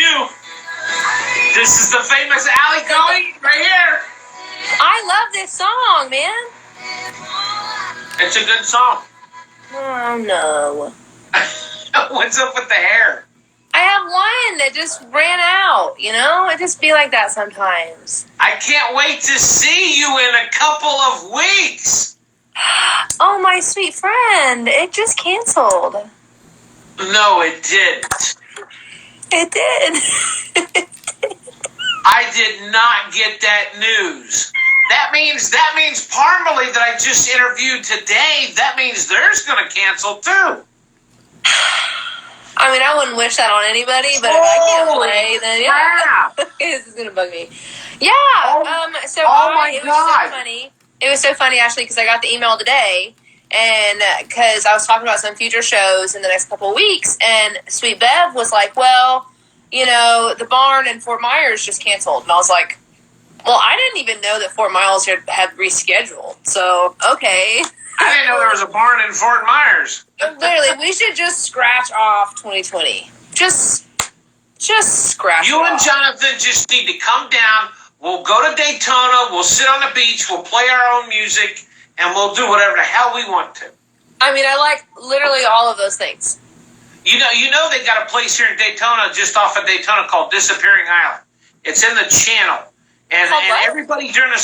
you. This is the famous Allie Colleen right here. I love this song, man. It's a good song. Oh, no. What's up with the hair? I have one that just ran out, you know? It just be like that sometimes. I can't wait to see you in a couple of weeks. Oh, my sweet friend. It just canceled. No, it didn't. It did. I did not get that news. That means Parmalee that I just interviewed today, that means theirs going to cancel too. I mean, I wouldn't wish that on anybody, but if I can't play, then yeah. This is going to bug me. Yeah. My God. God. So funny. It was so funny, actually, because I got the email today, and because I was talking about some future shows in the next couple of weeks, and Sweet Bev was like, well, you know, the barn in Fort Myers just canceled. And I was like, well, I didn't even know that Fort Myers had rescheduled. So, okay. I didn't know there was a barn in Fort Myers. Literally, we should just scratch off 2020. Just scratch You it and off. Jonathan just need to come down. We'll go to Daytona. We'll sit on the beach. We'll play our own music. And we'll do whatever the hell we want to. I mean, I like literally all of those things. You know they got a place here in Daytona, just off of Daytona, called Disappearing Island. It's in the channel. And everybody during the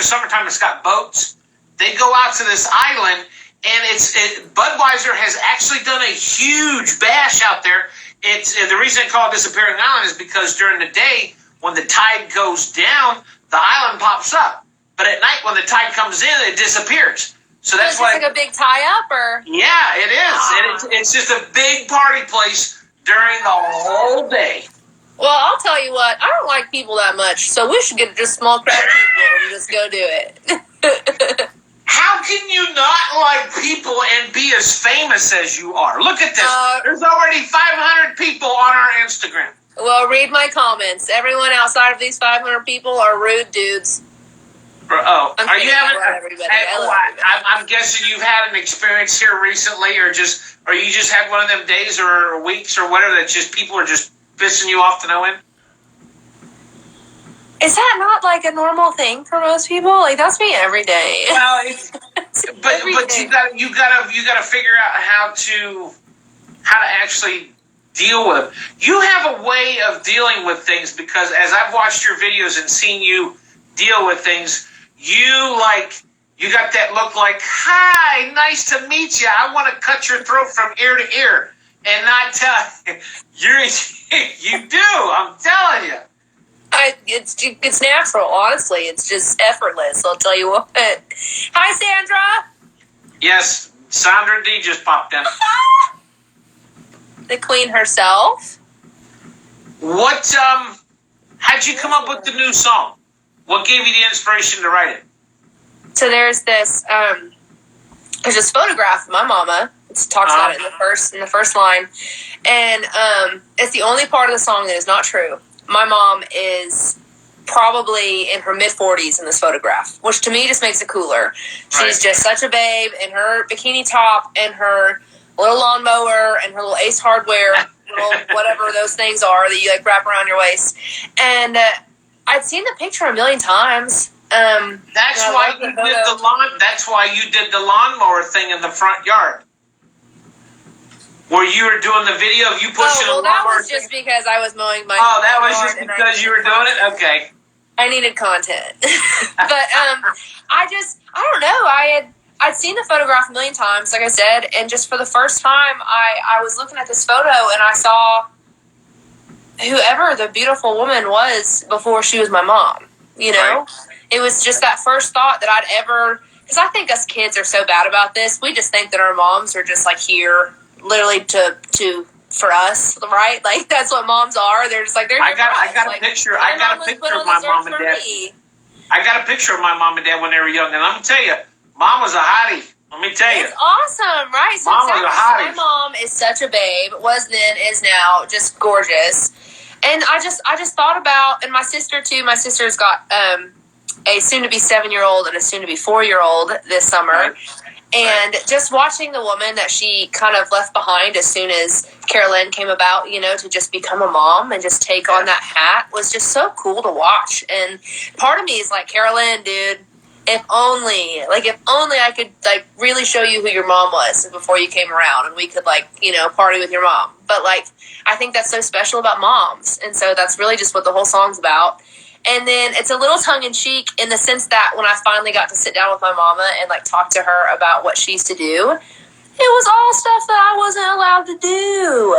summertime that's got boats, they go out to this island, and Budweiser has actually done a huge bash out there. The reason they call it Disappearing Island is because during the day, when the tide goes down, the island pops up. But at night, when the tide comes in, it disappears. So that's why. It's like a big tie-up, or? Yeah, it is. And it's just a big party place during the whole day. Well, I'll tell you what, I don't like people that much, so we should get just small crowd of people and just go do it. How can you not like people and be as famous as you are? Look at this. There's already 500 people on our Instagram. Well, read my comments. Everyone outside of these 500 people are rude dudes. Oh, I'm guessing you've had an experience here recently, or you just had one of them days or weeks or whatever that just people are just pissing you off to no end. Is that not like a normal thing for most people? Like, that's me every day. Well, but you gotta figure out how to actually deal with them. You have a way of dealing with things, because as I've watched your videos and seen you deal with things, you got that look like, hi, nice to meet you. I want to cut your throat from ear to ear and not tell you. You do. I'm telling you. It's natural, honestly. It's just effortless, I'll tell you what. Hi, Sandra. Yes, Sandra D just popped in. The queen herself. What, how'd you come up with the new song? What gave you the inspiration to write it? So there's this photograph of my mama. It talks about it in the first line. And it's the only part of the song that is not true. My mom is probably in her mid-40s in this photograph, which to me just makes it cooler. She's just such a babe in her bikini top and her little lawnmower and her little Ace Hardware, little whatever those things are that you like wrap around your waist. And I'd seen the picture a million times. That's why you did the lawnmower thing in the front yard. Where you were doing the video of you pushing the lawnmower. That was just because I was mowing my yard. Oh, that was just because you were doing it? Okay. I needed content. But I don't know. I'd seen the photograph a million times, like I said, and just for the first time, I was looking at this photo and I saw whoever the beautiful woman was before she was my mom, you know? Right. It was just that first thought that I'd ever, because I think us kids are so bad about this. We just think that our moms are just like here, literally for us, right? Like that's what moms are. They're just like, I got a picture of my mom and dad. I got a picture of my mom and dad when they were young, and I'm gonna tell you, mom was a hottie. Let me tell you. It's awesome, right? So mom was a hottie. My mom is such a babe. Was then, is now, just gorgeous. And I just thought about, and my sister too. My sister's got a soon-to-be 7-year-old and a soon-to-be 4-year-old this summer. Right. And just watching the woman that she kind of left behind as soon as Carolyn came about, to just become a mom and just take on that hat was just so cool to watch. And part of me is like, Carolyn, dude, if only I could really show you who your mom was before you came around and we could party with your mom. But I think that's so special about moms. And so that's really just what the whole song's about. And then it's a little tongue-in-cheek in the sense that when I finally got to sit down with my mama and talk to her about what she used to do, it was all stuff that I wasn't allowed to do.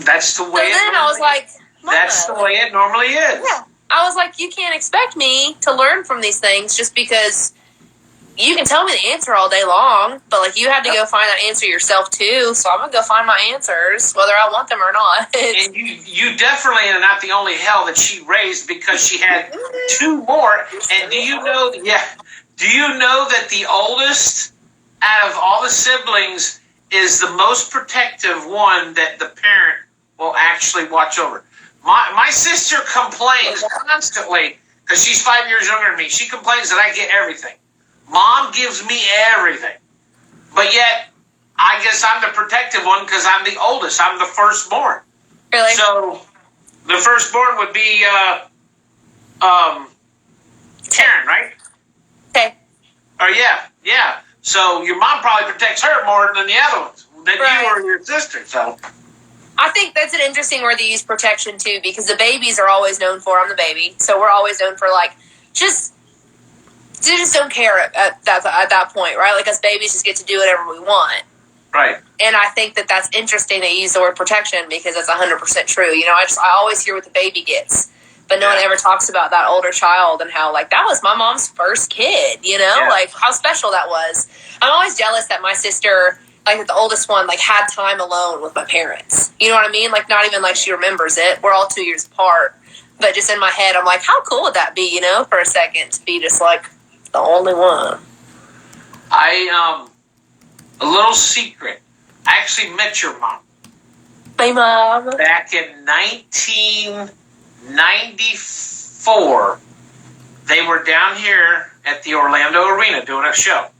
That's the way. So then I was like, Mama, that's the way it normally is. Yeah, I was like, you can't expect me to learn from these things just because you can tell me the answer all day long, but you had to go find that answer yourself too. So I'm gonna go find my ansors, whether I want them or not. And you definitely are not the only hell that she raised, because she had two more. And do you know? Yeah, do you know that the oldest out of all the siblings is the most protective one that the parent will actually watch over? My sister complains constantly because she's 5 years younger than me. She complains that I get everything. Mom gives me everything. But yet, I guess I'm the protective one because I'm the oldest. I'm the firstborn. Really? So, the firstborn would be Karen, right? Okay. Oh, yeah. So, your mom probably protects her more than the other ones, than you or your sister. So, I think that's an interesting word to use, protection, too, because the babies are always known for, I'm the baby. So, we're always known for, they just don't care at that point, right? Us babies just get to do whatever we want. right. And I think that that's interesting that you use the word protection because that's 100% true. I always hear what the baby gets, but no one ever talks about that older child and how, that was my mom's first kid, how special that was. I'm always jealous that my sister, the oldest one, had time alone with my parents. You know what I mean? Not even she remembers it. We're all 2 years apart. But just in my head, I'm like, how cool would that be, for a second to be just the only one. A little secret. I actually met your mom. My mom. Back in 1994, they were down here at the Orlando Arena doing a show.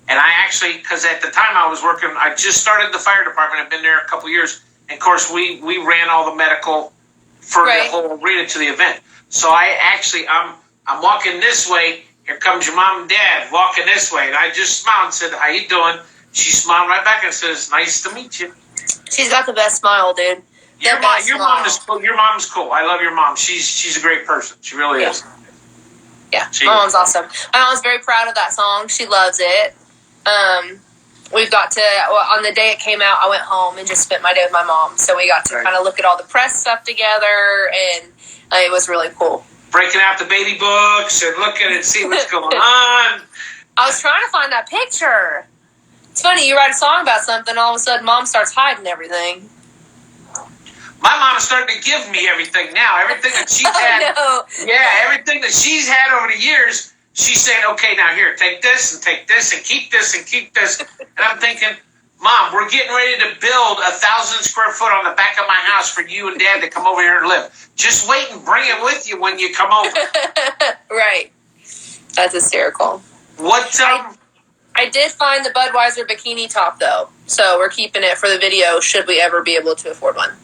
And I actually, because at the time I was working, I just started the fire department. I've been there a couple years. And of course, we ran all the medical for the whole arena to the event. So I'm walking this way. Here comes your mom and dad walking this way. And I just smiled and said, how you doing? She smiled right back and says, nice to meet you. She's got the best smile, dude. Your mom is cool. Your mom's cool. I love your mom. She's a great person. She really is. Yeah, my mom's awesome. My mom's very proud of that song. She loves it. We've got to, on the day it came out, I went home and just spent my day with my mom. So we got to kind of look at all the press stuff together, and it was really cool. Breaking out the baby books and looking and see what's going on. I was trying to find that picture. It's funny, you write a song about something, all of a sudden mom starts hiding everything. My mom's starting to give me everything now. Everything that she's had. No. Yeah, everything that she's had over the years, she's saying, okay, now here, take this and keep this and keep this. And I'm thinking, Mom, we're getting ready to build 1,000 square foot on the back of my house for you and Dad to come over here and live. Just wait and bring it with you when you come over. Right. That's hysterical. What? I did find the Budweiser bikini top, though. So we're keeping it for the video should we ever be able to afford one.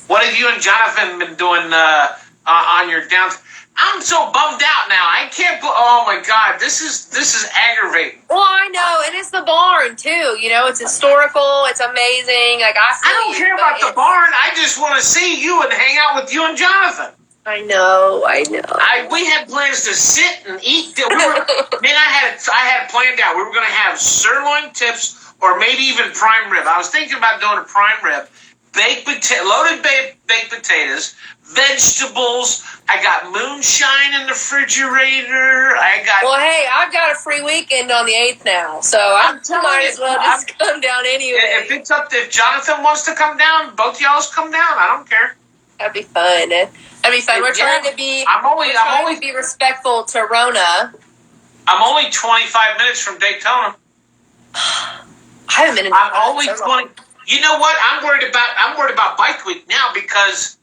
What have you and Jonathan been doing on your downs? I'm so bummed out now. I can't. Oh my God, this is aggravating. Well, I know, and it's the barn too. It's historical. It's amazing. I don't care about the barn. I just want to see you and hang out with you and Jonathan. I know. We had plans to sit and eat. I had planned out. We were going to have sirloin tips or maybe even prime rib. I was thinking about doing a prime rib, loaded baked potatoes, vegetables. I got moonshine in the refrigerator. Well, hey, I've got a free weekend on the 8th now, so I might as well just come down anyway. If Jonathan wants to come down, both y'all's come down. I don't care. That'd be fun. We're trying to be. I'm only to be respectful to Rona. I'm only 25 minutes from Daytona. I haven't been in. I'm only 20. You know what? I'm worried about Bike Week now because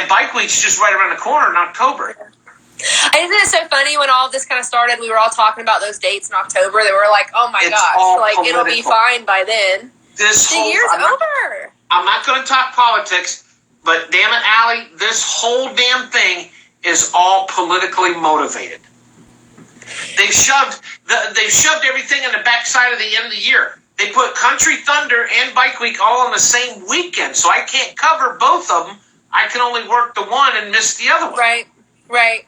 Bike Week's just right around the corner in October. Isn't it so funny when all of this kind of started? We were all talking about those dates in October. They were like, "Oh my gosh, like political. It'll be fine by then." The year's over. I'm not going to talk politics, but damn it, Allie, this whole damn thing is all politically motivated. They've shoved everything in the backside of the end of the year. They put Country Thunder and Bike Week all on the same weekend, so I can't cover both of them. I can only work the one and miss the other one. Right.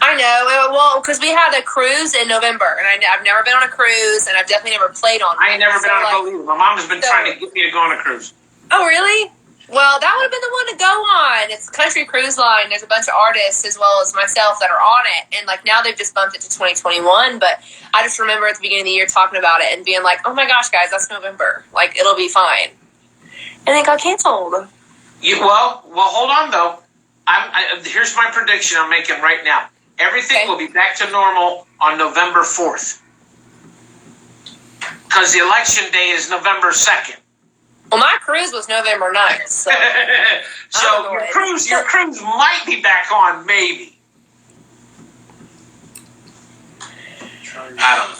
I know. Well, because we had a cruise in November, and I've never been on a cruise, and I've definitely never played on one. I ain't never been on a boat either. My mom has been trying to get me to go on a cruise. Oh, really? Well, that would have been the one to go on. It's Country Cruise Line. There's a bunch of artists as well as myself that are on it. And, like, now they've just bumped it to 2021. But I just remember at the beginning of the year talking about it and being like, oh, my gosh, guys, that's November. Like, it'll be fine. And it got canceled. Well, hold on, though. Here's my prediction I'm making right now. Everything will be back to normal on November 4th. Because the election day is November 2nd. Well, my cruise was November 9th. So, so your cruise might be back on, maybe. I don't know.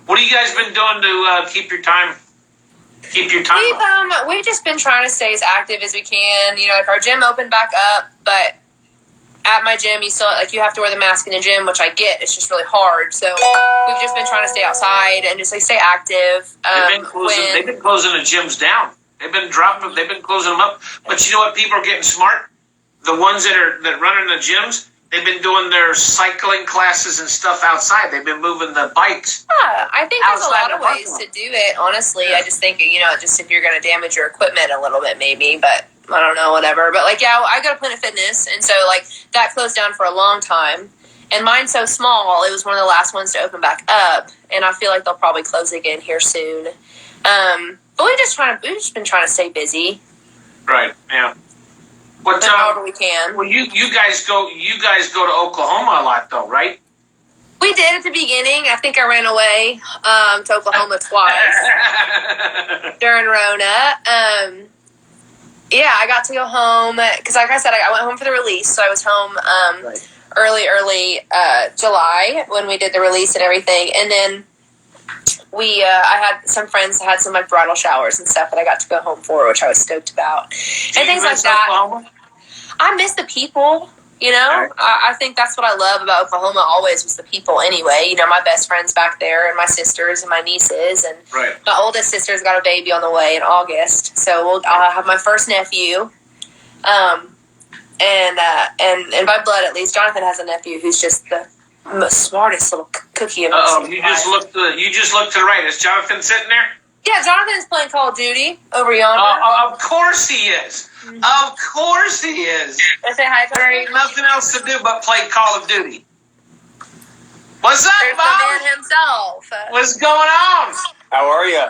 What have you guys been doing to keep your time? We've just been trying to stay as active as we can. You know, like our gym opened back up, but at my gym, you have to wear the mask in the gym, which I get. It's just really hard. So we've just been trying to stay outside and just stay active. They've been closing the gyms down. They've been closing them up. But you know what? People are getting smart. The ones that run in the gyms, they've been doing their cycling classes and stuff outside. They've been moving the bikes. Yeah, I think there's a lot of ways to do it, honestly. Yeah. I just think, just if you're going to damage your equipment a little bit, maybe, but I don't know, whatever. But, I go to Planet Fitness, and so, that closed down for a long time. And mine's so small, it was one of the last ones to open back up, and I feel like they'll probably close again here soon. But we've just been trying to stay busy. Right, yeah. However we can. Well, you guys go to Oklahoma a lot, though, right? We did at the beginning. I think I ran away to Oklahoma twice during Rona. Yeah, I got to go home because, like I said, I went home for the release, so I was home early July when we did the release and everything, and then I had some friends that had some bridal showers and stuff that I got to go home for, which I was stoked about, and things like that. Oklahoma? I miss the people. I think that's what I love about Oklahoma always was the people anyway. My best friends back there and my sisters and my nieces and my oldest sister's got a baby on the way in August. So I'll have my first nephew. And by blood at least, Jonathan has a nephew who's just the most smartest little cookie. You just look to the right. Is Jonathan sitting there? Yeah, Jonathan's playing Call of Duty over yonder. Of course he is. Of course he is. Say hi. There ain't nothing else to do but play Call of Duty. What's up, There's Bob? the man himself. What's going on? How are you?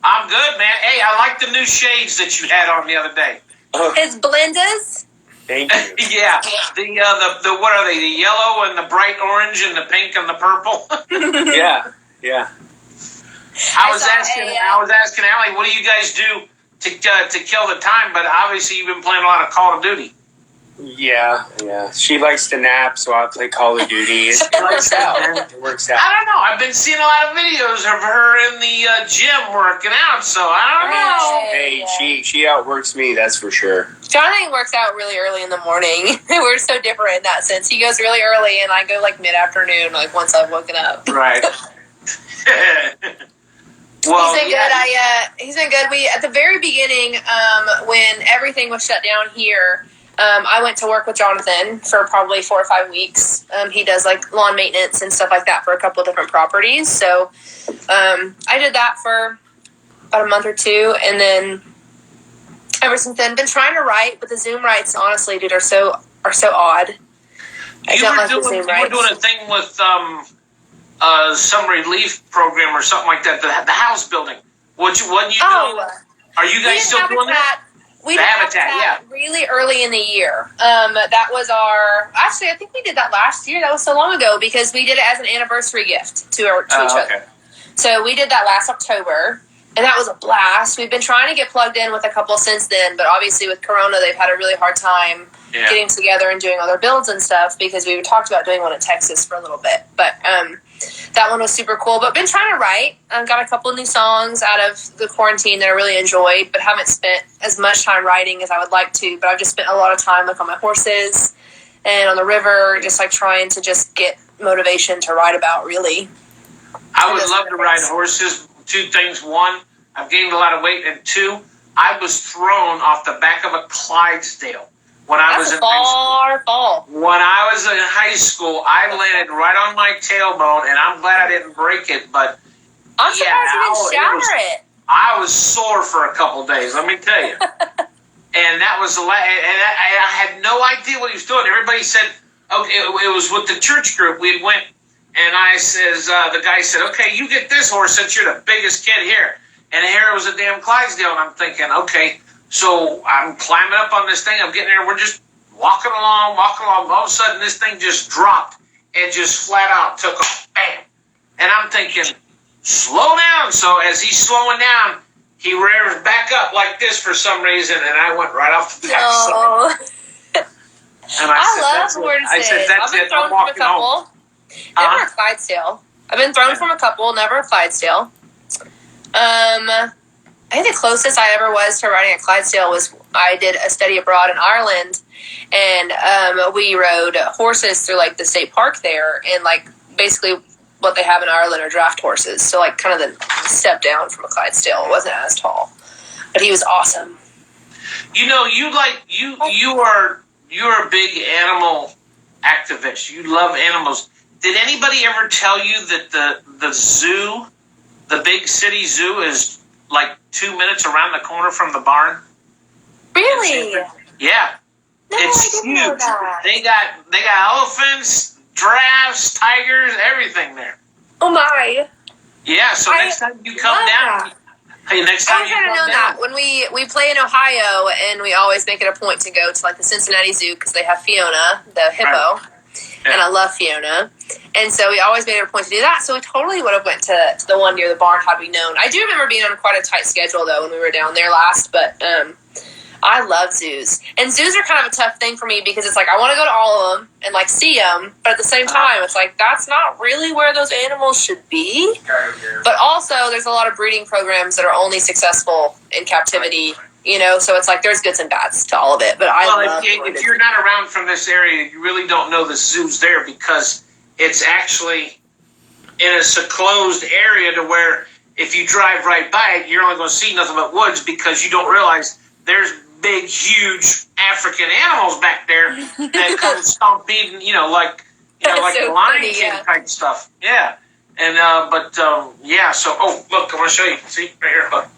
I'm good, man. Hey, I like the new shades that you had on the other day. His blendas. Thank you. Yeah, the what are they? The yellow and the bright orange and the pink and the purple. Yeah. I was asking Allie, what do you guys do to kill the time? But obviously, you've been playing a lot of Call of Duty. Yeah. She likes to nap, so I play Call of Duty. It works out. It works out. I don't know. I've been seeing a lot of videos of her in the gym working out, so I don't know. Hey, she outworks me, that's for sure. Jonathan works out really early in the morning. We're so different in that sense. He goes really early, and I go mid-afternoon, once I've woken up. Right. Well, he's been good. He's been good. We at the very beginning, when everything was shut down here, I went to work with Jonathan for probably 4 or 5 weeks. He does lawn maintenance and stuff like that for a couple of different properties. So I did that for about a month or two, and then ever since then, been trying to write. But the Zoom writes, honestly, dude, are so odd. You were doing a thing with some relief program or something like that. The house building. What you doing? Are you guys still doing that? We did Habitat really early in the year. That was actually, I think we did that last year. That was so long ago because we did it as an anniversary gift to each other. So we did that last October. And that was a blast. We've been trying to get plugged in with a couple since then, but obviously with Corona, they've had a really hard time getting together and doing other builds and stuff because we talked about doing one in Texas for a little bit. But that one was super cool. But been trying to write. I've got a couple of new songs out of the quarantine that I really enjoyed, but haven't spent as much time writing as I would like to. But I've just spent a lot of time like on my horses and on the river, just like trying to just get motivation to write about, really. I would love to ride horses. Two things. One, I've gained a lot of weight. And two, I was thrown off the back of a Clydesdale when I was in high school. When I was in high school, I landed right on my tailbone, and I'm glad I didn't break it. But I'm surprised you didn't shatter it. I was sore for a couple days, let me tell you. And that was and I had no idea what he was doing. Everybody said, okay, it was with the church group. We went. And I says, the guy said, okay, you get this horse since you're the biggest kid here. And here was a damn Clydesdale. And I'm thinking, okay, so I'm climbing up on this thing. I'm getting there. We're just walking along. All of a sudden, this thing just dropped and just flat out took off. Bam. And I'm thinking, slow down. So as he's slowing down, he rears back up like this for some reason. And I went right off the back. Oh. And I love horses. I said, that's it. I'm walking home. Never a Clydesdale. I've been thrown from a couple, never a Clydesdale. I think the closest I ever was to riding a Clydesdale was I did a study abroad in Ireland, and we rode horses through like the state park there, and like basically what they have in Ireland are draft horses. So like kind of the step down from a Clydesdale. It wasn't as tall, but he was awesome. You know, you're a big animal activist. You love animals. Did anybody ever tell you that the zoo, the big city zoo, is like 2 minutes around the corner from the barn? Really? Yeah. No, it's I didn't huge. know that. They got elephants, giraffes, tigers, everything there. Oh my. Yeah, so next time you come down, next time you come down. That. When we play in Ohio, and we always make it a point to go to like the Cincinnati Zoo because they have Fiona, the hippo. Right. Yeah. And I love Fiona. And so we always made it a point to do that. So we totally would have went to the one near the barn had we known. I do remember being on quite a tight schedule, though, when we were down there last. But I love zoos. And zoos are kind of a tough thing for me because it's like I want to go to all of them and, like, see them. But at the same time, it's like that's not really where those animals should be. But also, there's a lot of breeding programs that are only successful in captivity. You know, so it's like there's goods and bads to all of it. But if you're not around from this area, you really don't know the zoo's there because it's actually in a closed area to where if you drive right by it, you're only going to see nothing but woods because you don't realize there's big, huge African animals back there that come stomping, like so Lion King type stuff. Yeah. And, yeah, so, look, I want to show you. See, right here, look.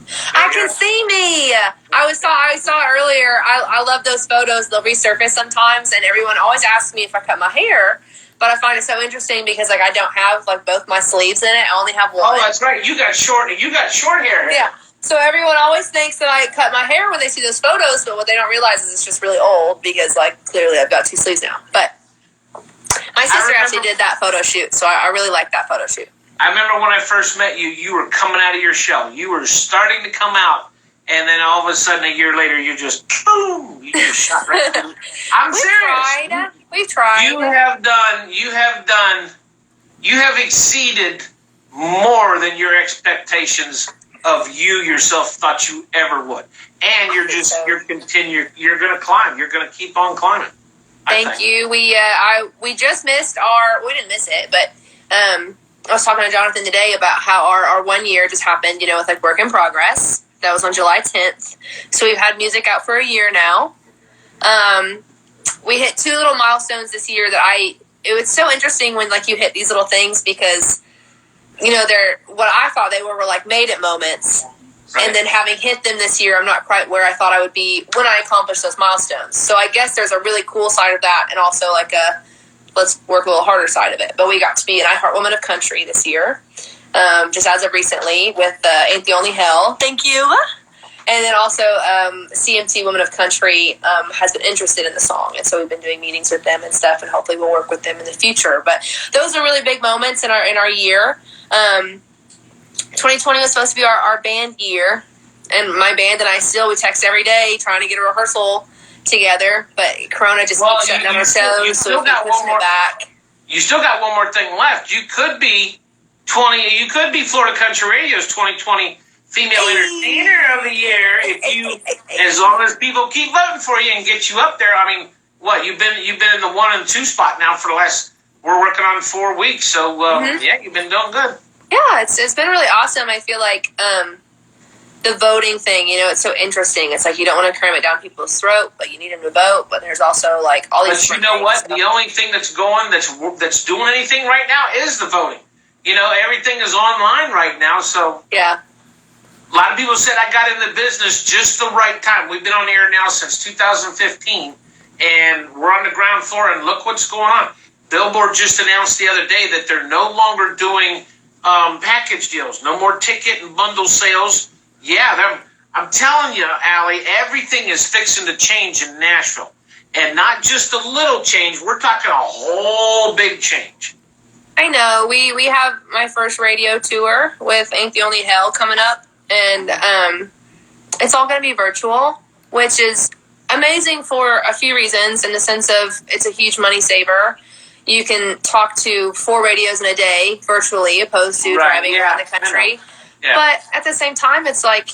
I can see me. I saw earlier. I love those photos. They'll resurface sometimes, and everyone always asks me if I cut my hair. But I find it so interesting because like I don't have like both my sleeves in it. I only have one. Oh, that's right. You got short hair. Yeah. So everyone always thinks that I cut my hair when they see those photos, but what they don't realize is it's just really old because like clearly I've got two sleeves now. But my sister actually did that photo shoot, so I really like that photo shoot. I remember when I first met you, you were coming out of your shell. You were starting to come out, and then all of a sudden, a year later, you just, boom, you just shot right through. I'm serious. We've tried. You have exceeded more than your expectations of you yourself thought you ever would. And you're going to climb. You're going to keep on climbing. Thank you. We just missed we didn't miss it, but, I was talking to Jonathan today about how our 1 year just happened, with like work in progress. That was on July 10th. So we've had music out for a year now. We hit 2 little milestones this year it was so interesting when like you hit these little things because, they're what I thought they were like made it moments. Right. And then having hit them this year, I'm not quite where I thought I would be when I accomplished those milestones. So I guess there's a really cool side of that and also like let's work a little harder side of it. But we got to be an iHeart Woman of Country this year, just as of recently with Ain't the Only Hell. Thank you. And then also CMT Women of Country has been interested in the song. And so we've been doing meetings with them and stuff, and hopefully we'll work with them in the future. But those are really big moments in our year. 2020 was supposed to be our band year, and my band and I we text every day trying to get a rehearsal together, but Corona just keeps shutting down our shows, so we keep pushing it back. You still got one more thing left. You could be Florida Country Radio's 2020 Female Entertainer of the Year as long as people keep voting for you and get you up there. I mean, you've been in the 1 and 2 spot now for we're working on 4 weeks, so yeah, you've been doing good. Yeah, it's been really awesome. I feel like the voting thing, it's so interesting. It's like you don't want to cram it down people's throat, but you need them to vote. But there's also like all these. But you know what? The only thing that's going that's doing anything right now is the voting. Everything is online right now, so yeah. A lot of people said I got in the business just the right time. We've been on the air now since 2015, and we're on the ground floor, and look what's going on. Billboard just announced the other day that they're no longer doing package deals, no more ticket and bundle sales. Yeah, I'm telling you, Allie, everything is fixing to change in Nashville. And not just a little change, we're talking a whole big change. I know. We have my first radio tour with Ain't the Only Hell coming up, and it's all going to be virtual, which is amazing for a few reasons, in the sense of it's a huge money saver. You can talk to 4 radios in a day virtually, opposed to driving around the country. Yeah. But at the same time, it's like,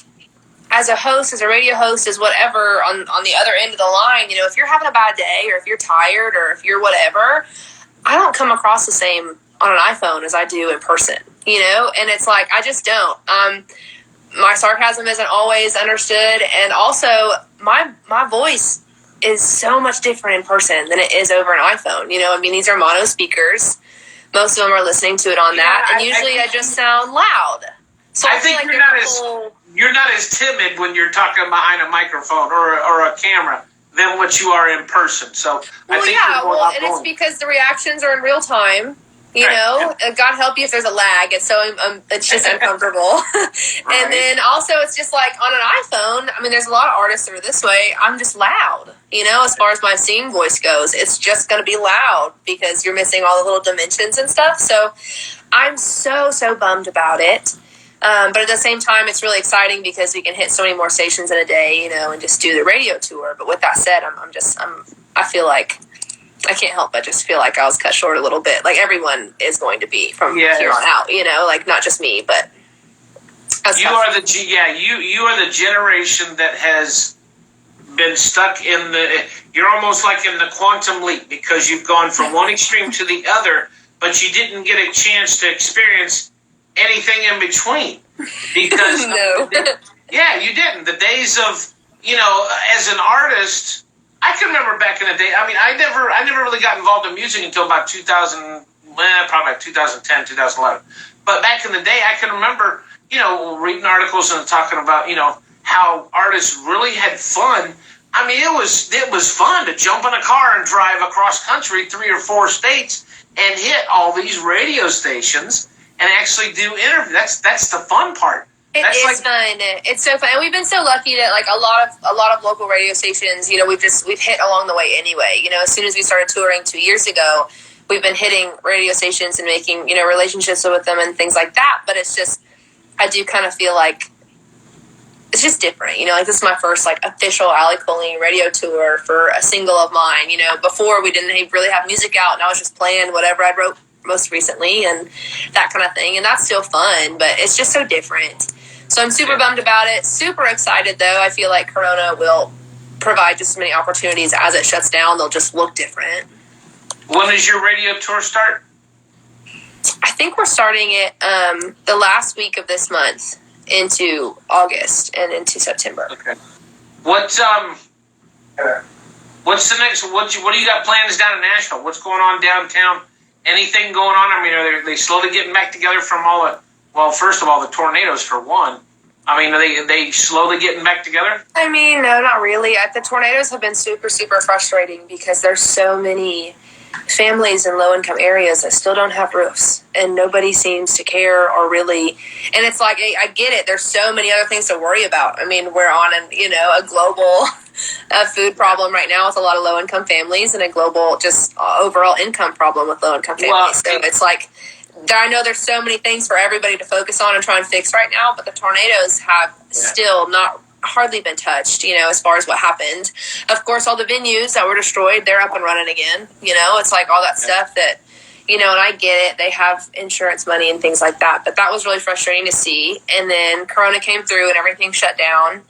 as a host, as a radio host, as whatever, on the other end of the line, if you're having a bad day, or if you're tired, or if you're whatever, I don't come across the same on an iPhone as I do in person, And it's like, I just don't. My sarcasm isn't always understood, and also my voice is so much different in person than it is over an iPhone. These are mono speakers. Most of them are listening to it on that, and usually I just sound loud. So I think like you're not as timid when you're talking behind a microphone or a camera than what you are in person. So I think and it's because the reactions are in real time. God help you if there's a lag. It's just uncomfortable. And then also it's just like on an iPhone, there's a lot of artists that are this way. I'm just loud, as far as my singing voice goes. It's just going to be loud because you're missing all the little dimensions and stuff. So I'm so bummed about it. But at the same time, it's really exciting because we can hit so many more stations in a day, and just do the radio tour. But with that said, I feel like I can't help but just feel like I was cut short a little bit. Like everyone is going to be from here on out, like not just me, but you are the generation that has been stuck in you're almost like in the quantum leap, because you've gone from one extreme to the other, but you didn't get a chance to experience anything in between, because no. You didn't. The days of as an artist, I can remember back in the day. I never really got involved in music until about 2000, probably 2010, 2011. But back in the day, I can remember reading articles and talking about how artists really had fun. It was fun to jump in a car and drive across country 3 or 4 states and hit all these radio stations and actually do interviews. That's the fun part. It's fun. It's so fun. And we've been so lucky that like a lot of local radio stations, we've hit along the way anyway. As soon as we started touring 2 years ago, we've been hitting radio stations and making, relationships with them and things like that. But it's just, I do kind of feel like it's just different. Like this is my first like official Allie Colleen radio tour for a single of mine. Before we didn't really have music out, and I was just playing whatever I wrote most recently and that kind of thing. And that's still fun, but it's just so different. So I'm super bummed about it. Super excited though. I feel like Corona will provide just as many opportunities as it shuts down. They'll just look different. When does your radio tour start? I think we're starting it the last week of this month into August and into September. Okay. What's the next? What do you got plans down in Nashville? What's going on downtown? Anything going on? Are they slowly getting back together from all the? Well, first of all, the tornadoes for one. Are they slowly getting back together? No, not really. The tornadoes have been super, super frustrating because there's so many families in low-income areas that still don't have roofs, and nobody seems to care or really. And it's like, I get it. There's so many other things to worry about. We're on a global food problem right now with a lot of low-income families, and a global just overall income problem with low-income families. So it's like I know there's so many things for everybody to focus on and try and fix right now, but the tornadoes have still not hardly been touched, as far as what happened. Of course, all the venues that were destroyed, they're up and running again. It's like all that stuff that, and I get it. They have insurance money and things like that, but that was really frustrating to see. And then Corona came through and everything shut down,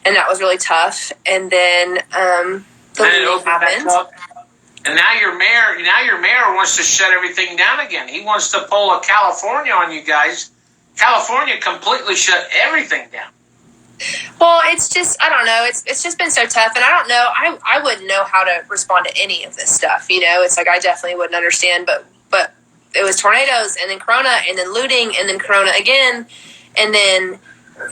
and that was really tough. And then the looting happened. And now your mayor wants to shut everything down again. He wants to pull a California on you guys. California completely shut everything down. Well, it's just, I don't know. It's just been so tough. And I don't know. I wouldn't know how to respond to any of this stuff. It's like I definitely wouldn't understand. But it was tornadoes and then Corona and then looting and then Corona again. And then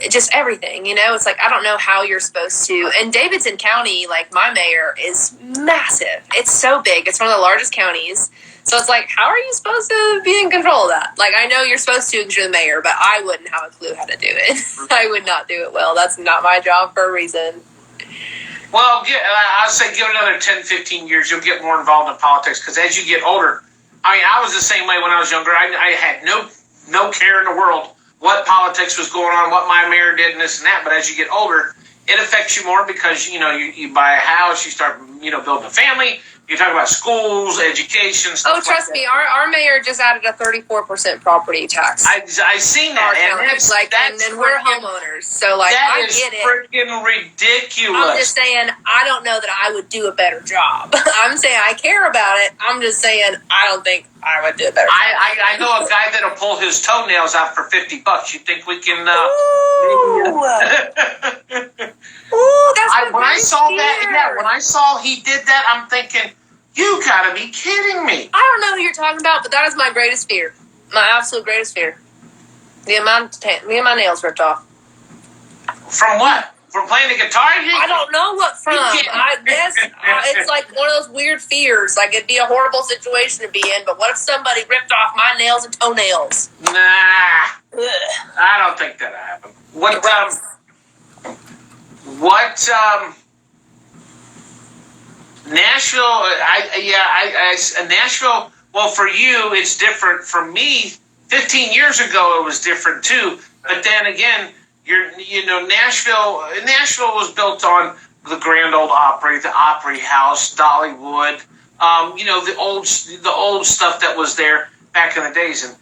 just everything, it's like, I don't know how you're supposed to. And Davidson County, like my mayor, is massive. It's so big. It's one of the largest counties. So it's like, how are you supposed to be in control of that? Like, I know you're supposed to because you're the mayor, but I wouldn't have a clue how to do it. I would not do it well. That's not my job for a reason. Well, I'll say give it another 10, 15 years. You'll get more involved in politics because as you get older, I was the same way when I was younger. I had no care in the world what politics was going on, what my mayor did, and this and that. But as you get older, it affects you more because, you buy a house, you start, building a family. You talk about schools, education, stuff like that. Trust me, our mayor just added a 34% property tax. I seen that, and then we're homeowners, so I get it. That is freaking ridiculous. I'm just saying, I don't know that I would do a better job. I'm saying I care about it. I'm just saying I don't think I would do a better job. I know a guy that'll pull his toenails out for $50. You think we can? Ooh, that's when I saw that. When I saw he did that, I'm thinking, you gotta be kidding me. I don't know who you're talking about, but that is my greatest fear. My absolute greatest fear. The amount of me my nails ripped off. From what? From playing the guitar? I don't know what from. I guess it's like one of those weird fears. Like it'd be a horrible situation to be in, but what if somebody ripped off my nails and toenails? Nah. I don't think that happened. Nashville, Nashville, well, for you, it's different. For me, 15 years ago, it was different too. But then again, Nashville was built on the Grand Ole Opry, the Opry House, Dollywood, the old stuff that was there back in the days. And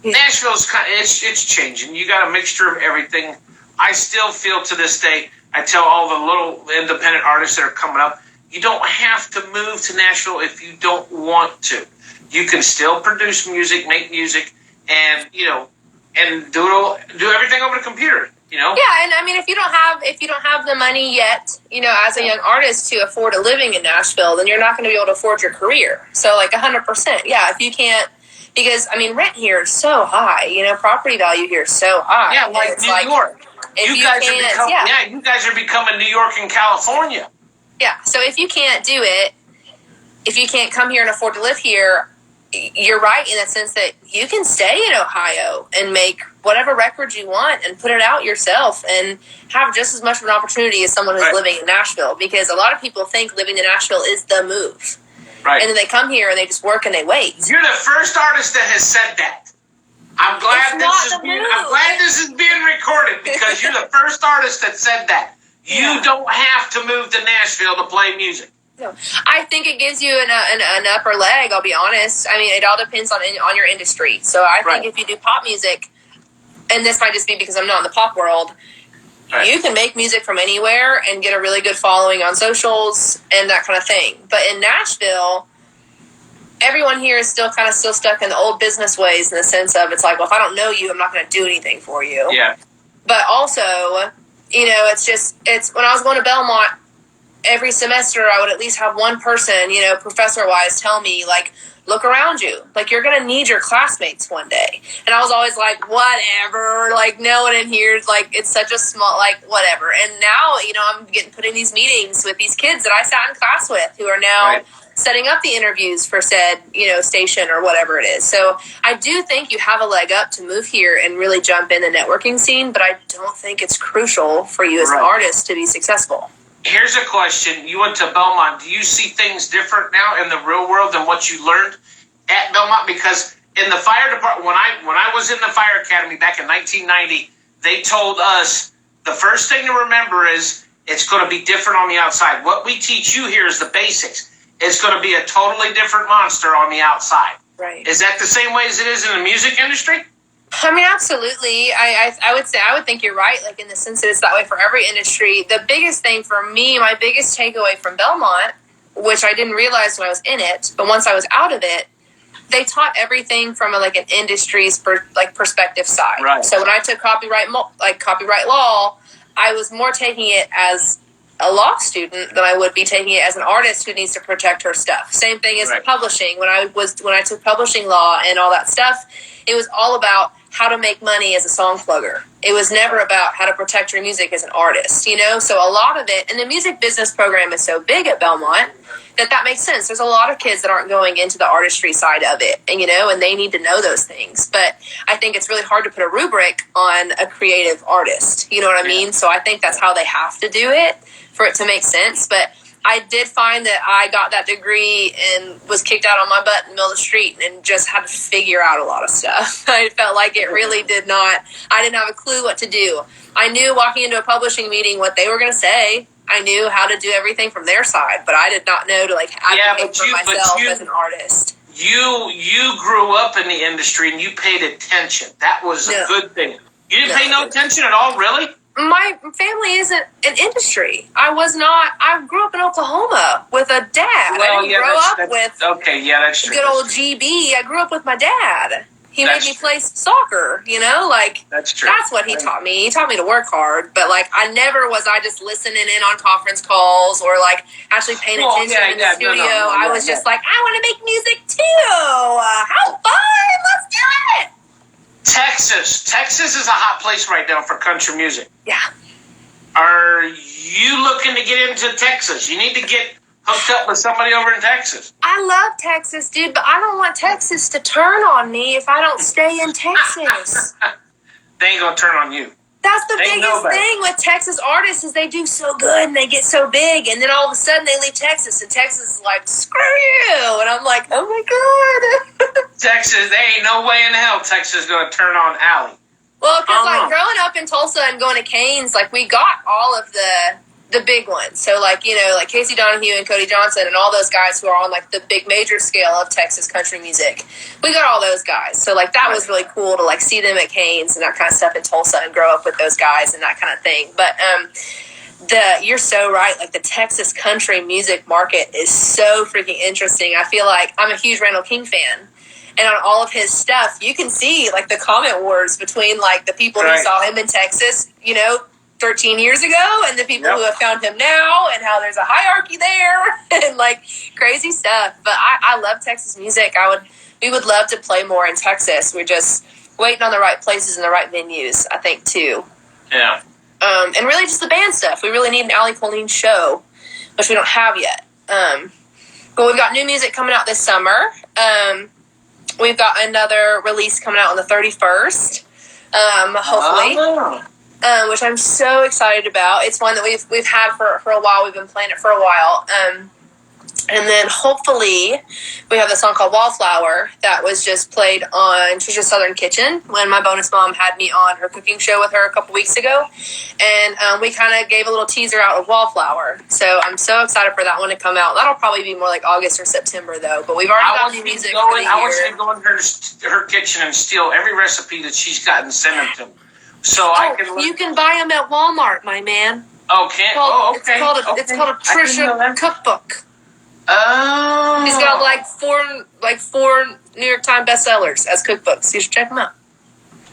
Nashville's it's changing. You got a mixture of everything. I still feel to this day, I tell all the little independent artists that are coming up, you don't have to move to Nashville if you don't want to. You can still produce music, make music, and and do everything over the computer. Yeah, and I mean, if you don't have the money yet, as a young artist to afford a living in Nashville, then you're not going to be able to afford your career. So, 100%, yeah. If you can't, because rent here is so high. Property value here is so high. Yeah, like New York. You guys are becoming New York and California. Yeah, so if you can't do it, if you can't come here and afford to live here, you're right in the sense that you can stay in Ohio and make whatever records you want and put it out yourself and have just as much of an opportunity as someone who's living in Nashville, because a lot of people think living in Nashville is the move. Right. And then they come here and they just work and they wait. You're the first artist that has said that. I'm glad this is being recorded because you're the first artist that said that. You don't have to move to Nashville to play music. No. I think it gives you an upper leg, I'll be honest. It all depends on your industry. So I think if you do pop music, and this might just be because I'm not in the pop world, you can make music from anywhere and get a really good following on socials and that kind of thing. But in Nashville, everyone here is still stuck in the old business ways in the sense of it's like, well, if I don't know you, I'm not going to do anything for you. Yeah. But also, it's when I was going to Belmont, every semester I would at least have one person, professor-wise tell me, look around you. You're going to need your classmates one day. And I was always like, whatever. No one in here is it's such a small, whatever. And now, I'm getting put in these meetings with these kids that I sat in class with who are now setting up the interviews for said, station or whatever it is. So I do think you have a leg up to move here and really jump in the networking scene, but I don't think it's crucial for you as an artist to be successful. Here's a question. You went to Belmont. Do you see things different now in the real world than what you learned at Belmont? Because in the fire department, when I was in the fire academy back in 1990, they told us the first thing to remember is it's going to be different on the outside. What we teach you here is the basics. It's going to be a totally different monster on the outside. Right. Is that the same way as it is in the music industry? I mean, absolutely. I would think you're right, like in the sense that it's that way for every industry. The biggest thing for me, my biggest takeaway from Belmont, which I didn't realize when I was in it, but once I was out of it, they taught everything from an industry's perspective side. Right. So when I took copyright law, I was more taking it as a law student than I would be taking it as an artist who needs to protect her stuff. Same thing as publishing. When I took publishing law and all that stuff, it was all about how to make money as a song plugger. It was never about how to protect your music as an artist, So a lot of it, and the music business program is so big at Belmont that makes sense. There's a lot of kids that aren't going into the artistry side of it, and they need to know those things. But I think it's really hard to put a rubric on a creative artist. You know what I mean? So I think that's how they have to do it for it to make sense. But I did find that I got that degree and was kicked out on my butt in the middle of the street and just had to figure out a lot of stuff. I felt like it really I didn't have a clue what to do. I knew walking into a publishing meeting what they were going to say. I knew how to do everything from their side, but I did not know to advocate for myself as an artist. You grew up in the industry and you paid attention. That was a good thing. You didn't pay no attention at all, really? My family isn't an industry. I grew up in Oklahoma with a dad. Well, I didn't grow up with that's true. good old GB. I grew up with my dad. He made me play soccer, That's true. That's what he taught me. He taught me to work hard, but I never was I just listening in on conference calls or actually paying attention in the studio. I was just I want to make music too. How fun. Let's do it. Texas is a hot place right now for country music. Yeah. Are you looking to get into Texas? You need to get hooked up with somebody over in Texas. I love Texas, dude, but I don't want Texas to turn on me if I don't stay in Texas. They ain't gonna turn on you. That's the biggest thing with Texas artists is they do so good and they get so big, and then all of a sudden they leave Texas, and Texas is like, screw you, and I'm like, oh my god. Texas, there ain't no way in hell Texas is gonna turn on Allie. Well, because growing up in Tulsa and going to Canes, we got all of the big ones. So Casey Donahue and Cody Johnson and all those guys who are on the big major scale of Texas country music. We got all those guys. So that was really cool to see them at Canes and that kind of stuff in Tulsa and grow up with those guys and that kind of thing. But you're so right. The Texas country music market is so freaking interesting. I feel like I'm a huge Randall King fan. And on all of his stuff, you can see the comment wars between the people who saw him in Texas, 13 years ago, and the people who have found him now, and how there's a hierarchy there, and crazy stuff. But I love Texas music. We would love to play more in Texas. We're just waiting on the right places and the right venues, I think, too. Yeah. And really just the band stuff. We really need an Allie Colleen show, which we don't have yet. But we've got new music coming out this summer. We've got another release coming out on the 31st, hopefully, which I'm so excited about. It's one that we've had for a while. We've been playing it for a while. And then hopefully we have a song called Wallflower that was just played on Trisha's Southern Kitchen when my bonus mom had me on her cooking show with her a couple weeks ago. And we kind of gave a little teaser out of Wallflower. So I'm so excited for that one to come out. That'll probably be more August or September, though. But we've already got new music for the year. I want you to go in her kitchen and steal every recipe that she's got and send them to me. So you can buy them at Walmart, my man. Okay. Okay. It's called a Trisha cookbook. Oh. He's got four New York Times bestsellers as cookbooks. You should check them out.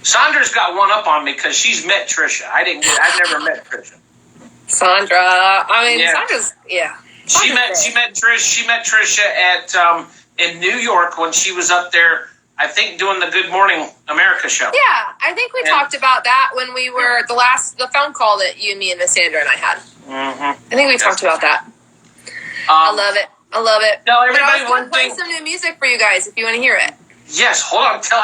Sandra's got one up on me because she's met Trisha. I've never met Trisha. Sandra's She met Trisha at in New York when she was up there, I think, doing the Good Morning America show. Yeah, I think we talked about that when we were the phone call that you, me, and Miss Sandra and I had. Mm-hmm. I think we talked about that. I love it. Tell everybody one thing. Play some new music for you guys if you want to hear it. Yes, hold on. Tell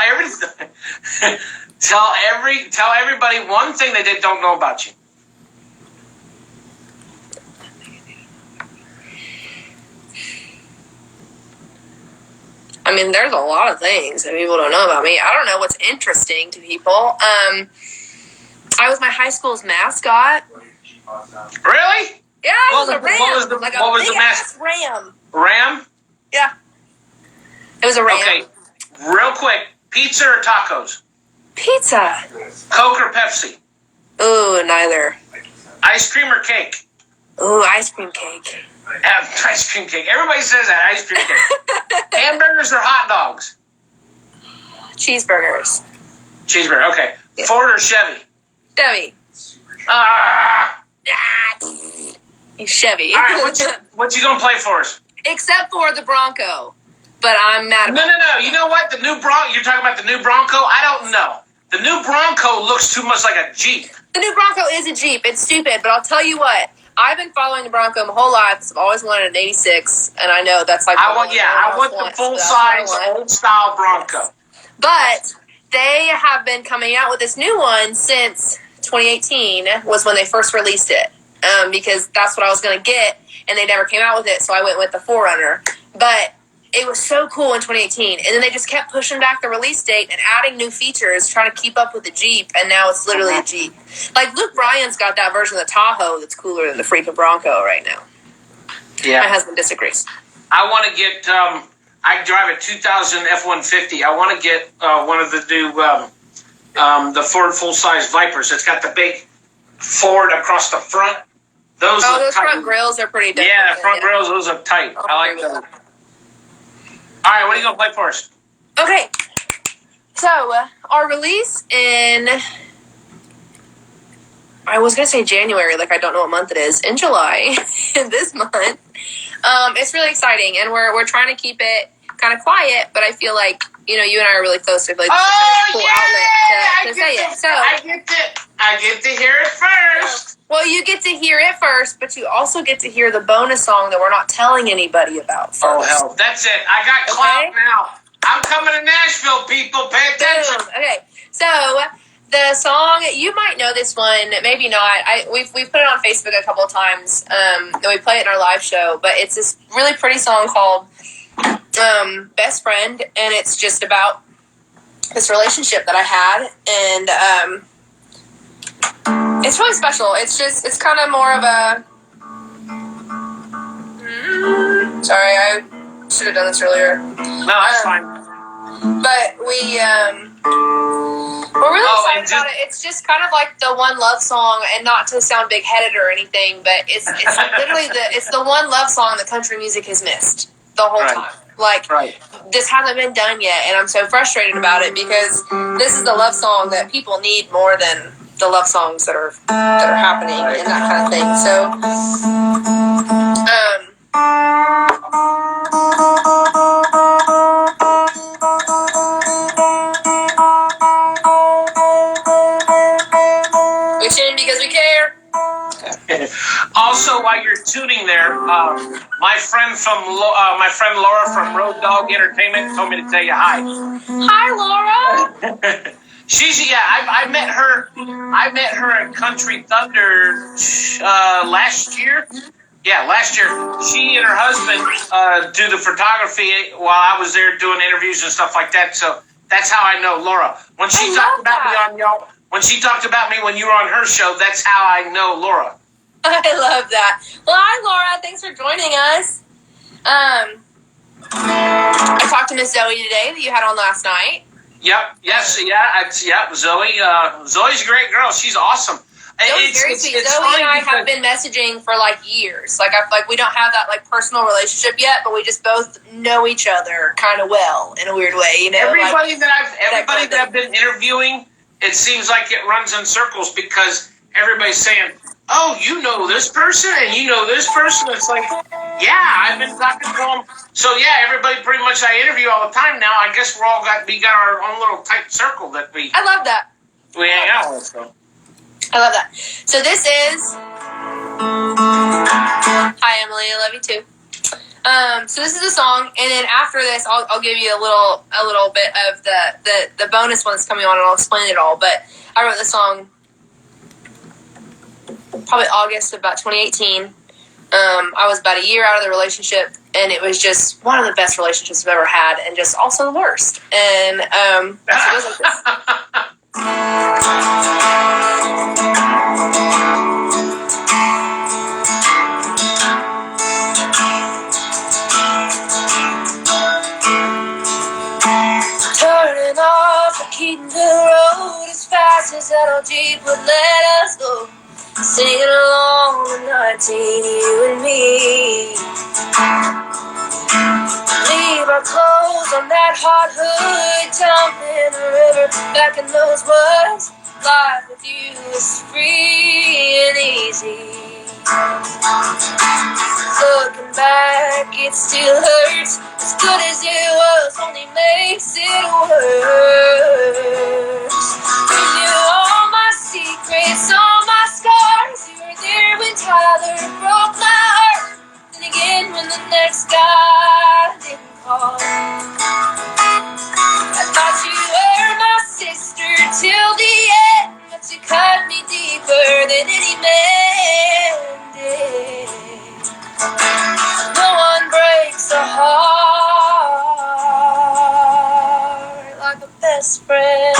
everybody one thing that they don't know about you. I mean, there's a lot of things that people don't know about me. I don't know what's interesting to people. I was my high school's mascot. Really? Yeah, I was a ram. What was the mascot? Ram. Ram? Yeah. It was a ram. Okay, real quick. Pizza or tacos? Pizza. Coke or Pepsi? Ooh, neither. Ice cream or cake? Ooh, ice cream cake. Ice cream cake. Everybody says that, ice cream cake. Hamburgers or hot dogs? Cheeseburgers. Cheeseburger, okay. Yeah. Ford or Chevy? Chevy. Chevy. All right, what you going to play for us? Except for the Bronco. But I'm mad about it. No. You know what? The new Bronco, you're talking about the new Bronco? I don't know. The new Bronco looks too much like a Jeep. The new Bronco is a Jeep. It's stupid, but I'll tell you what. I've been following the Bronco my whole life. I've always wanted an 86, and I know that's like... I want the full-size, old-style Bronco. But they have been coming out with this new one since 2018 was when they first released it, because that's what I was going to get, and they never came out with it, so I went with the 4Runner. But it was so cool in 2018, and then they just kept pushing back the release date and adding new features, trying to keep up with the Jeep, and now it's literally a Jeep. Like, Luke Bryan's got that version of the Tahoe that's cooler than the freaking Bronco right now. Yeah. My husband disagrees. I want to get, I drive a 2000 F-150. I want to get one of the new, the Ford full-size Vipers. It's got the big Ford across the front. Those front grills are pretty different. Yeah, front grills, those are tight. I like those. All right, what are you going to play for us? Okay. So, our release in... I was going to say January, like I don't know what month it is. In July, this month. It's really exciting, and we're trying to keep it kind of quiet, but I feel like, you know, you and I are really close to like cool outlet to say it. So I get to hear it first. Well, you get to hear it first, but you also get to hear the bonus song that we're not telling anybody about first. Oh, hell. That's it. I got clout now. I'm coming to Nashville, people. Pay attention. Boom. Okay. So, the song, you might know this one, maybe not. We've put it on Facebook a couple of times, and we play it in our live show, but it's this really pretty song called Best Friend, and it's just about this relationship that I had, and it's really special. It's kind of more of a... Sorry, I should have done this earlier. No, that's fine. But we're really excited about it. It's just kind of like the one love song, and not to sound big-headed or anything, but it's literally it's the one love song that country music has missed the whole time. Like, this hasn't been done yet, and I'm so frustrated about it because this is the love song that people need more than the love songs that are happening and that kind of thing. So, we tune because we care. Also, while you're tuning there, my friend Laura from Road Dog Entertainment told me to tell you hi. Hi, Laura. I met her at Country Thunder last year. Yeah, last year. She and her husband do the photography while I was there doing interviews and stuff like that. So that's how I know Laura. When she talked about me when you were on her show, that's how I know Laura. I love that. Well, hi, Laura. Thanks for joining us. I talked to Miss Zoe today that you had on last night. Yep. Yes. Yeah. Zoe. Zoe's a great girl. She's awesome. Zoe's very sweet. Zoe and I have been messaging for like years. Like I feel like we don't have that like personal relationship yet, but we just both know each other kind of well in a weird way. You know, everybody that I've been interviewing, it seems like it runs in circles because everybody's saying, "Oh, you know this person, and you know this person." It's like, yeah, I've been talking to them. So yeah, everybody pretty much I interview all the time now. I guess we got our own little tight circle that we. I love that. We hang out with. So. I love that. So this is. Hi, Emily. I love you too. So this is a song, and then after this, I'll give you a little bit of the bonus one that's coming on, and I'll explain it all. But I wrote the song probably August of about 2018. I was about a year out of the relationship, and it was just one of the best relationships I've ever had, and just also the worst. And so it goes like this. Turning off the Keatonville Road as fast as that old Jeep would let us go. Singing along the 19, you and me. Leave our clothes on that hot hood, jump in the river, back in those woods. Life with you is free and easy. Looking back, it still hurts. As good as it was, only makes it worse. You knew all my secrets, all my scars. You were there when Tyler broke my heart. Then again, when the next guy didn't call. I thought you were my sister till the end, but you cut me deeper than any man did. No one breaks a heart like a best friend.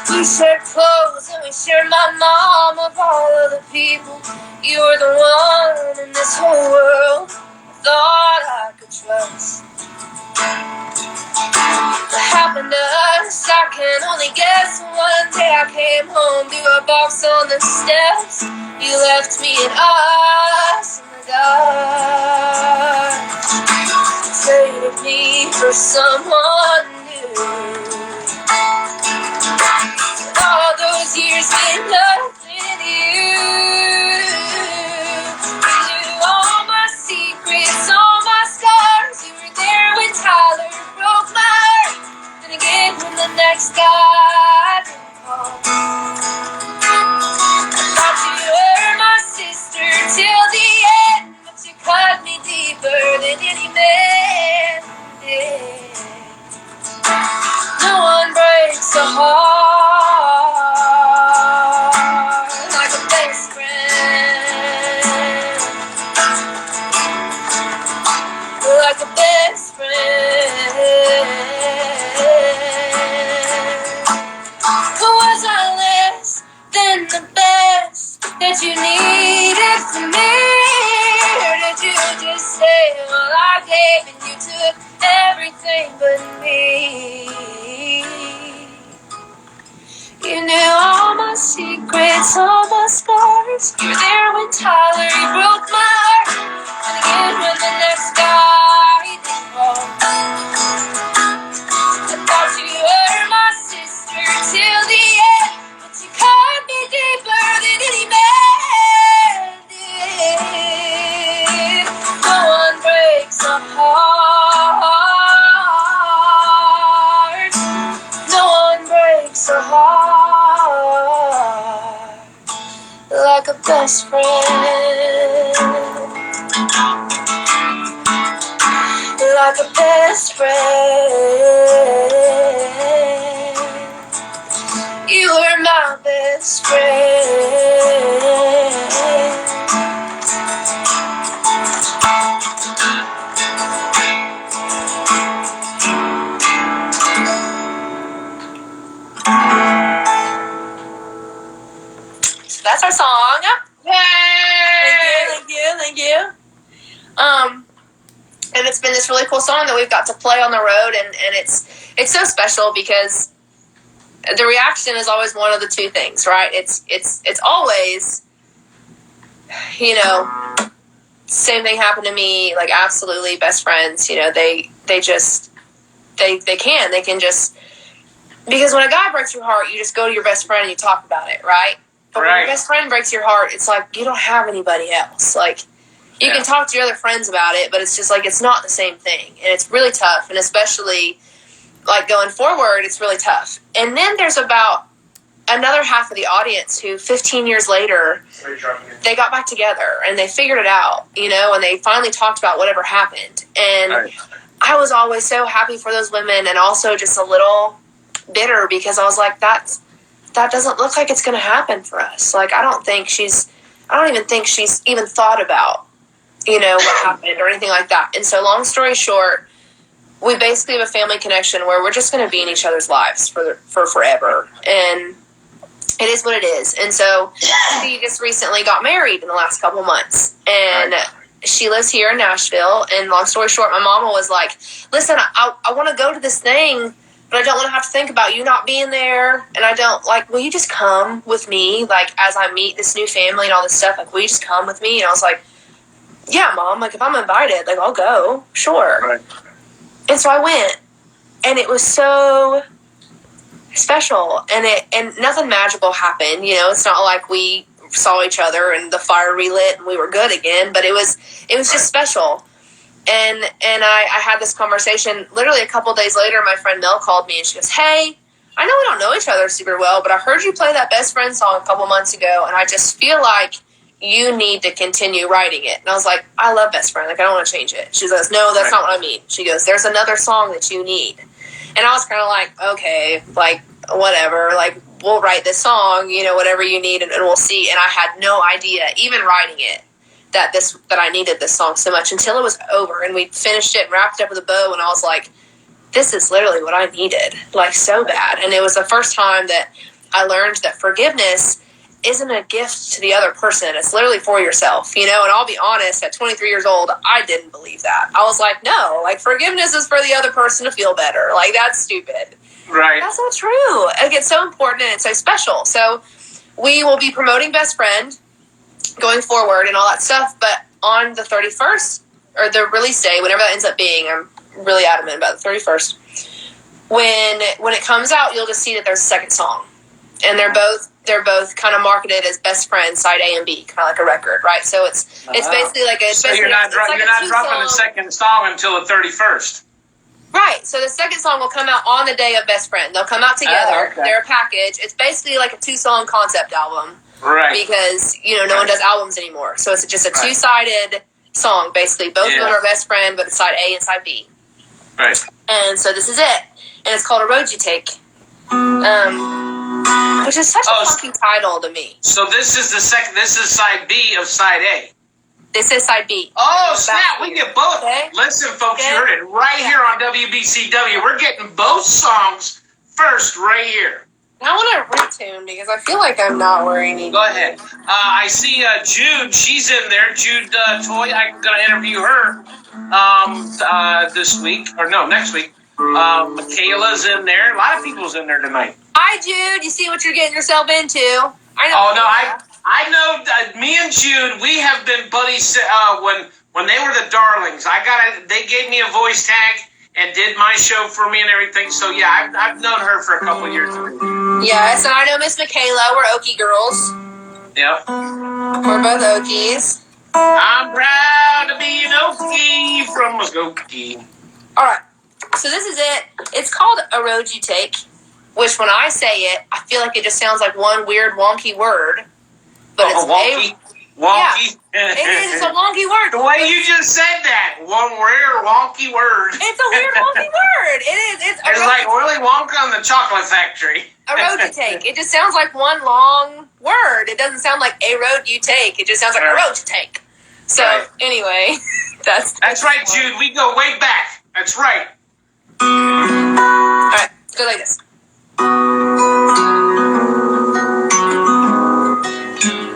We shared clothes and we shared my mom. Of all of the people, you were the one in this whole world I thought I could trust. What happened to us? I can only guess. One day I came home to a box on the steps. You left me and us in the dark. Traded me for someone new. All those years meant nothing to you. You knew all my secrets, all my scars. You were there when Tyler broke my heart. Then again, when the next guy didn't call. I thought you were my sister till the end, but you cut me deeper than any man did. No one breaks a heart like a best friend. Like a best friend. Was I less than the best that you needed from me? Or did you just say, well, I gave and you took everything but me? You knew all my secrets, all my scars. You were there when Tyler broke my heart. And again when the next guy didn't call. I thought you were my sister till the end, but you cut me deeper than any man did. No one breaks a heart. No one breaks a heart like a best friend. Like a best friend. You were my best friend. So that's our song. Yay! Thank you. And it's been this really cool song that we've got to play on the road, and it's so special because the reaction is always one of the two things, right? It's always, you know, same thing happened to me, like absolutely best friends, you know, they can just, because when a guy breaks your heart, you just go to your best friend and you talk about it, right? But when your best friend breaks your heart, it's like you don't have anybody else. Like, you can talk to your other friends about it, but it's just like it's not the same thing. And it's really tough. And especially, like, going forward, it's really tough. And then there's about another half of the audience who 15 years later, they got back together and they figured it out, you know, and they finally talked about whatever happened. And I was always so happy for those women and also just a little bitter because I was like, that's that doesn't look like it's going to happen for us. Like, I don't even think she's even thought about, what happened or anything like that. And so long story short, we basically have a family connection where we're just going to be in each other's lives for forever. And it is what it is. And so she just recently got married in the last couple months. And she lives here in Nashville. And long story short, my mama was like, listen, I want to go to this thing, but I don't want to have to think about you not being there. And I don't, will you just come with me? Like, as I meet this new family and all this stuff, will you just come with me? And I was like, yeah, Mom, if I'm invited, I'll go. Sure. Right. And so I went. And it was so special. And nothing magical happened. It's not like we saw each other and the fire relit and we were good again. But it was just special. And I had this conversation literally a couple days later. My friend Mel called me and she goes, hey, I know we don't know each other super well, but I heard you play that Best Friend song a couple months ago, and I just feel like you need to continue writing it. And I was like, I love Best Friend. I don't want to change it. She goes, no, that's not what I mean. She goes, there's another song that you need. And I was kind of like, okay, whatever, we'll write this song, whatever you need, and we'll see. And I had no idea, even writing it, that I needed this song so much until it was over and we finished it and wrapped it up with a bow, and I was like, this is literally what I needed, so bad. And it was the first time that I learned that forgiveness isn't a gift to the other person. It's literally for yourself, and I'll be honest, at 23 years old, I didn't believe that. I was like, no, forgiveness is for the other person to feel better. That's stupid. Right. That's not true. It's so important and it's so special. So we will be promoting Best Friend going forward and all that stuff, but on the 31st, or the release day, whenever that ends up being, I'm really adamant about the 31st, when it comes out, you'll just see that there's a second song, and they're both kind of marketed as Best Friends side A and B, kind of like a record, right? So it's basically like a, so you're not dropping the second song until the 31st. Right, so the second song will come out on the day of Best Friend. They'll come out together. Okay. They're a package. It's basically like a 2-song concept album. Right. Because, no one does albums anymore. So it's just a two-sided song, basically. Both of them are Best Friend, but it's side A and side B. Right. And so this is it. And it's called A Road You Take. Which is such a funky title to me. So this is this is side B of side A. This is side B. Oh, snap. We get both. Okay. Listen, folks, you heard it right here on WBCW. We're getting both songs first right here. I want to retune because I feel like I'm not where I need. Go ahead. I see Jude. She's in there. Jude Toy. I'm going to interview her this week. Or no, next week. Michaela's in there. A lot of people's in there tonight. Hi, Jude. You see what you're getting yourself into. I know. Oh, no, I know. Me and Jude, we have been buddies when they were the Darlings. They gave me a voice tag and did my show for me and everything. So yeah, I've known her for a couple of years. Yes, and I know Miss Michaela. We're Okie girls. Yep. We're both Okies. I'm proud to be an Okie from Muskogee. All right. So this is it. It's called A Road You Take, which when I say it, I feel like it just sounds like one weird wonky word. But it's wonky. Wonky. Yeah, it is. It's a wonky word. The way you just said that, one weird wonky word. It's a weird wonky word. It is. It's like Willy Wonka and the Chocolate Factory. A road you take. It just sounds like one long word. It doesn't sound like a road you take. It just sounds like a road you take. So anyway, that's right, Jude. We go way back. That's right. All right, go like this.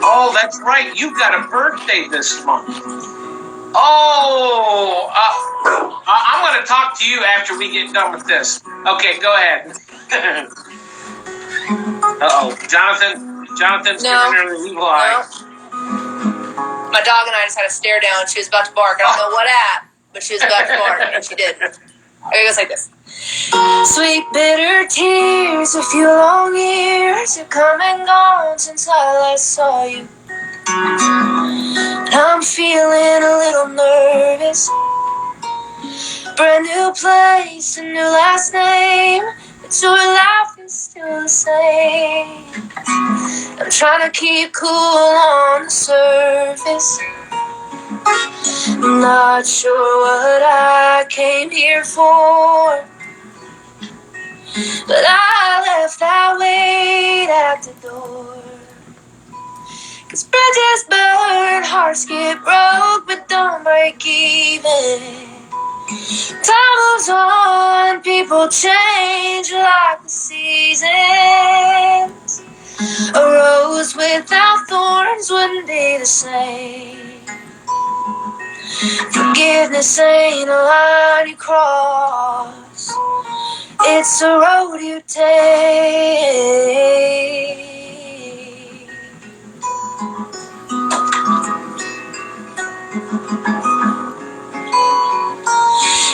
Oh, that's right. You got a birthday this month. Oh, I'm going to talk to you after we get done with this. Okay, go ahead. Uh-oh. Jonathan's giving her the evil eye. No. My dog and I just had a stare down. She was about to bark. I don't know what at, but she was about to bark, and she did. Okay, it goes like this. Sweet bitter tears, a few long years have come and gone since I last saw you. And I'm feeling a little nervous. Brand new place, a new last name, but your laugh is still the same. I'm trying to keep cool on the surface. I'm not sure what I came here for. But I left that weight at the door. 'Cause bridges burn, hearts get broke, but don't break even. Time moves on, people change like the seasons. A rose without thorns wouldn't be the same. Forgiveness ain't a line you cross. It's a road you take.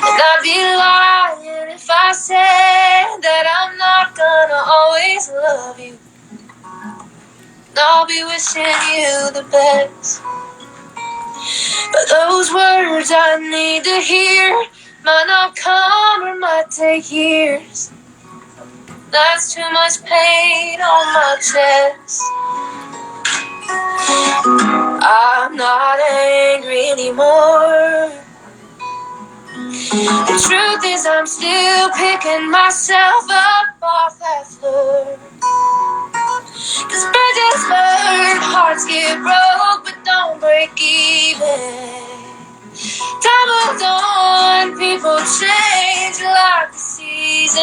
And I'd be lying if I said that I'm not gonna always love you. I'll be wishing you the best. But those words I need to hear might not come or might take years. That's too much pain on my chest. I'm not angry anymore. The truth is I'm still picking myself up off that floor. 'Cause bridges burn, hearts get broke, but don't break even. Time moves on, people change like the seasons.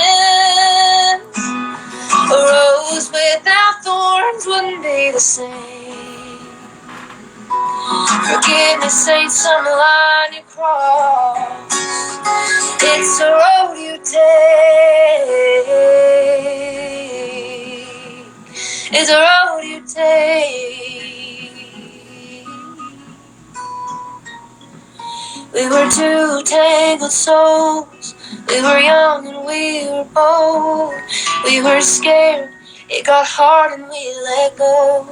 A rose without thorns wouldn't be the same. Forgiveness ain't some line you cross. It's a road you take. It's a road you take. We were two tangled souls. We were young and we were bold. We were scared, it got hard and we let go.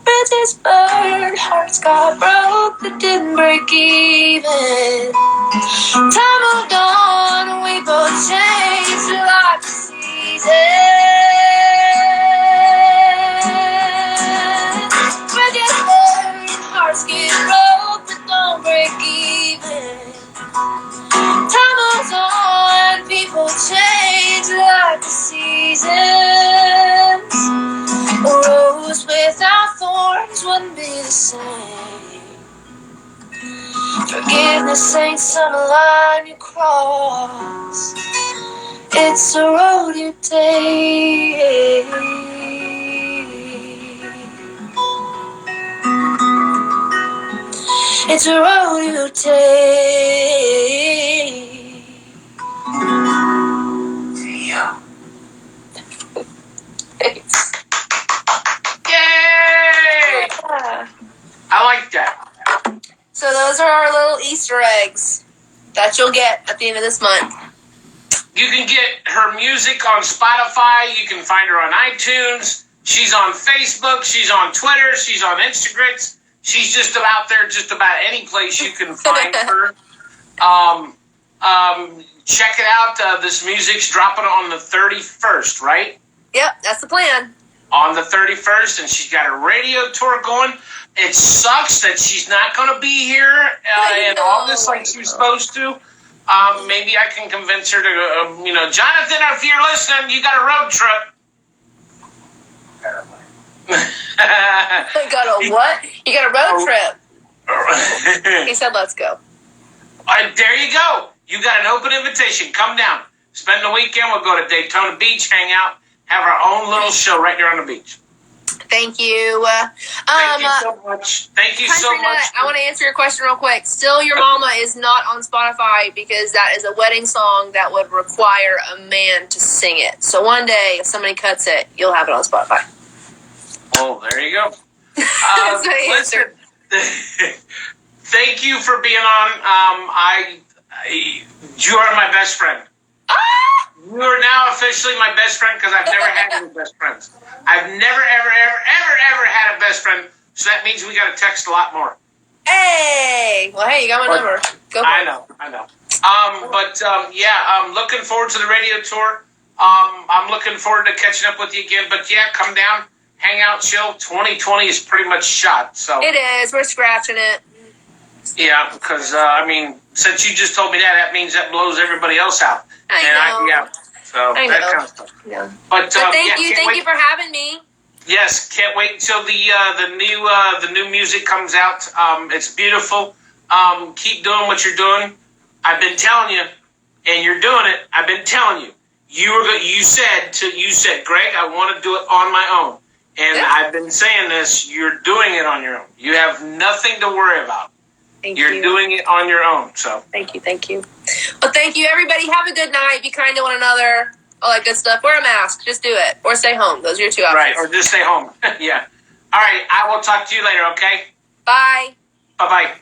Bridges burned, hearts got broke, but didn't break even. Time moved on and we both changed like the seasons. Bridges burned, hearts get broke, but don't break even. Time moves on, people change like the seasons. A rose without thorns wouldn't be the same. Forgiveness ain't some line you cross. It's a road you take. It's a road you take. Yeah. Thanks. Yay! Yeah. I like that. So those are our little Easter eggs that you'll get at the end of this month. You can get her music on Spotify. You can find her on iTunes. She's on Facebook. She's on Twitter. She's on Instagram. She's just out there, just about any place you can find her. Check it out. This music's dropping on the 31st, right? Yep, that's the plan. On the 31st, and she's got a radio tour going. It sucks that she's not going to be here in August like she was supposed to. Maybe I can convince her to, Jonathan, if you're listening, you got a road trip. You got a what? You got a road trip. He said, let's go. There you go. You got an open invitation. Come down. Spend the weekend. We'll go to Daytona Beach, hang out, have our own little show right there on the beach. Thank you. Thank you so much. Thank you so much. I want to answer your question real quick. Still Your Mama is not on Spotify because that is a wedding song that would require a man to sing it. So one day, if somebody cuts it, you'll have it on Spotify. Oh, there you go. Listen, thank you for being on. You are my best friend. You are now officially my best friend because I've never had any best friends. I've never, ever had a best friend. So that means we got to text a lot more. Hey! Well, hey, you got my number. Go for it. I know. I'm looking forward to the radio tour. I'm looking forward to catching up with you again. But yeah, come down, hang out, chill. 2020 is pretty much shot. So it is. We're scratching it. Yeah, because, since you just told me that means that blows everybody else out. I know. So I that know. kind of stuff. Yeah. But Thank you for having me. Yes, can't wait until the new music comes out. It's beautiful. Keep doing what you're doing. I've been telling you, and you're doing it. I've been telling you. You said, Greg, I want to do it on my own, and I've been saying this. You're doing it on your own. You have nothing to worry about. You're doing it on your own. So thank you. Well, thank you, everybody. Have a good night. Be kind to one another. All that good stuff. Wear a mask. Just do it, or stay home. Those are your two options. Right, or just stay home. Yeah. All right. I will talk to you later. Okay. Bye. Bye-bye.